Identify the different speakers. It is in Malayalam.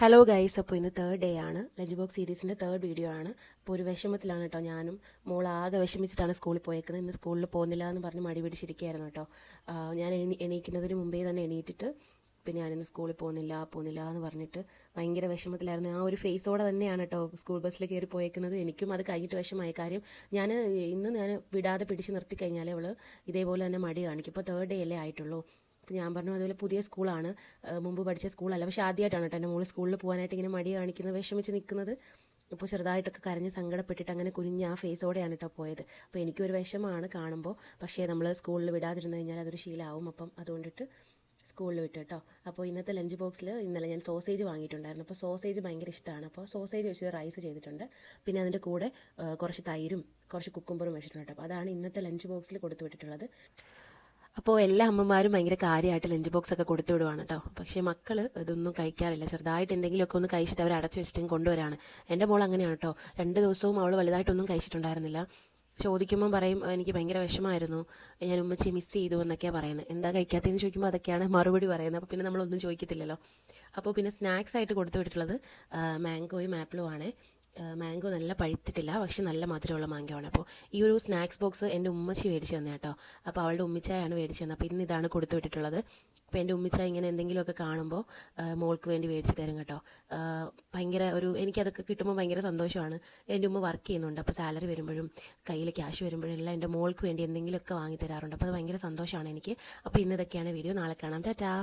Speaker 1: ഹലോ ഗൈസ്, അപ്പോൾ ഇന്ന് തേർഡ് ഡേ ആണ്. ലഞ്ച് ബോക്സ് സീരീസിൻ്റെ തേർഡ് വീഡിയോ ആണ്. അപ്പോൾ ഒരു വിഷമത്തിലാണ് കേട്ടോ. ഞാനും മോളാകെ വിഷമിച്ചിട്ടാണ് സ്കൂളിൽ പോയേക്കുന്നത്. ഇന്ന് സ്കൂളിൽ പോകുന്നില്ല എന്ന് പറഞ്ഞ് മടി പിടിച്ചിരിക്കുകയായിരുന്നു കേട്ടോ. ഞാൻ എണീക്കുന്നതിന് മുമ്പേ തന്നെ എണീറ്റിട്ട് പിന്നെ ഞാനിന്ന് സ്കൂളിൽ പോകുന്നില്ല എന്ന് പറഞ്ഞിട്ട് ഭയങ്കര വിഷമത്തിലായിരുന്നു. ആ ഒരു ഫേസോടെ തന്നെയാണ് കേട്ടോ സ്കൂൾ ബസ്സിൽ കയറി പോയേക്കുന്നത്. എനിക്കും അത് കഴിഞ്ഞിട്ട് വിഷമമായ കാര്യം ഞാൻ വിടാതെ പിടിച്ച് നിർത്തി കഴിഞ്ഞാൽ അവൾ ഇതേപോലെ തന്നെ മടി കാണിക്കും. ഇപ്പോൾ തേർഡ് ഡേ അല്ലേ ആയിട്ടുള്ളൂ. അപ്പോൾ ഞാൻ പറഞ്ഞു അതുപോലെ പുതിയ സ്കൂളാണ്, മുമ്പ് പഠിച്ച സ്കൂളല്ല, പക്ഷേ ആദ്യമായിട്ടാണ് കേട്ടോ എൻ്റെ മോള് സ്കൂളിൽ പോകാനായിട്ട് ഇങ്ങനെ മടി കാണിക്കുന്നത്, വിഷമിച്ച് നിൽക്കുന്നത്. ഇപ്പോൾ ചെറുതായിട്ടൊക്കെ കരഞ്ഞ് സങ്കടപ്പെട്ടിട്ട് അങ്ങനെ കുനിഞ്ഞ ആ ഫേസോടെയാണ് കേട്ടോ പോയത്. അപ്പോൾ എനിക്കൊരു വിഷമമാണ് കാണുമ്പോൾ. പക്ഷേ നമ്മൾ സ്കൂളിൽ വിടാതിരുന്നു കഴിഞ്ഞാൽ അതൊരു ശീലമാവും. അപ്പം അതുകൊണ്ടിട്ട് സ്കൂളിൽ വിട്ടു കേട്ടോ. അപ്പോൾ ഇന്നത്തെ ലഞ്ച് ബോക്സിൽ ഇന്നലെ ഞാൻ സോസേജ് വാങ്ങിയിട്ടുണ്ടായിരുന്നു. അപ്പോൾ സോസേജ് ഭയങ്കര ഇഷ്ടമാണ്. അപ്പോൾ സോസേജ് വെച്ച് റൈസ് ചെയ്തിട്ടുണ്ട്. പിന്നെ അതിൻ്റെ കൂടെ കുറച്ച് തൈരും കുറച്ച് കുക്കുംബറും വെച്ചിട്ടുണ്ട് കേട്ടോ. അപ്പോൾ അതാണ് ഇന്നത്തെ ലഞ്ച് ബോക്സിൽ കൊടുത്തു വിട്ടിട്ടുള്ളത്. അപ്പോൾ എല്ലാ അമ്മമാരും ഭയങ്കര കാര്യമായിട്ട് ലഞ്ച് ബോക്സ് ഒക്കെ കൊടുത്തു വിടുവാണ് കേട്ടോ. പക്ഷേ മക്കൾ ഇതൊന്നും കഴിക്കാറില്ല. ചെറുതായിട്ട് എന്തെങ്കിലുമൊക്കെ ഒന്ന് കഴിച്ചിട്ട് അവർ അടച്ചു വെച്ചിട്ടും കൊണ്ടുവരാണ്. എൻ്റെ മോൾ അങ്ങനെയാണ് കേട്ടോ. 2 ദിവസവും അവൾ വലുതായിട്ടൊന്നും കഴിച്ചിട്ടുണ്ടായിരുന്നില്ല. ചോദിക്കുമ്പോൾ പറയും എനിക്ക് ഭയങ്കര വിഷമമായിരുന്നു, ഞാൻ ഉമ്മച്ചി മിസ് ചെയ്തു എന്നൊക്കെയാണ് പറയുന്നത്. എന്താ കഴിക്കാത്തതെന്ന് ചോദിക്കുമ്പോൾ അതൊക്കെയാണ് മറുപടി പറയുന്നത്. അപ്പോൾ പിന്നെ നമ്മളൊന്നും ചോദിക്കത്തില്ലല്ലോ. അപ്പോൾ പിന്നെ സ്നാക്സ് ആയിട്ട് കൊടുത്തു വിട്ടിട്ടുള്ളത് മാംഗോയും ആപ്പിളും ആണ്. മാംഗോ നല്ല പഴുത്തിട്ടില്ല, പക്ഷെ നല്ല മധുരമുള്ള മാംഗോ ആണ്. അപ്പോൾ ഈ ഒരു സ്നാക്സ് ബോക്സ് എൻ്റെ ഉമ്മച്ചി മേടിച്ച് തന്നെ കേട്ടോ. അപ്പോൾ അവളുടെ ഉമ്മിച്ചായാണ് മേടിച്ച് തന്നെ. അപ്പോൾ ഇന്ന് ഇതാണ് കൊടുത്തു വിട്ടിട്ടുള്ളത്. അപ്പോൾ എൻ്റെ ഉമ്മിച്ച ഇങ്ങനെ എന്തെങ്കിലുമൊക്കെ കാണുമ്പോൾ മോൾക്ക് വേണ്ടി മേടിച്ച് തരും കേട്ടോ. ഭയങ്കര എനിക്കതൊക്കെ കിട്ടുമ്പോൾ ഭയങ്കര സന്തോഷമാണ്. എൻ്റെ ഉമ്മ വർക്ക് ചെയ്യുന്നുണ്ട്. അപ്പോൾ സാലറി വരുമ്പോഴും കയ്യിൽ ക്യാഷ് വരുമ്പോഴും എല്ലാം എൻ്റെ മോൾക്ക് വേണ്ടി എന്തെങ്കിലുമൊക്കെ വാങ്ങി തരാറുണ്ട്. അപ്പോൾ അത് ഭയങ്കര സന്തോഷമാണ് എനിക്ക്. അപ്പോൾ ഇന്ന് ഇതൊക്കെയാണ് വീഡിയോ. നാളെ കാണാം. ടാറ്റാ.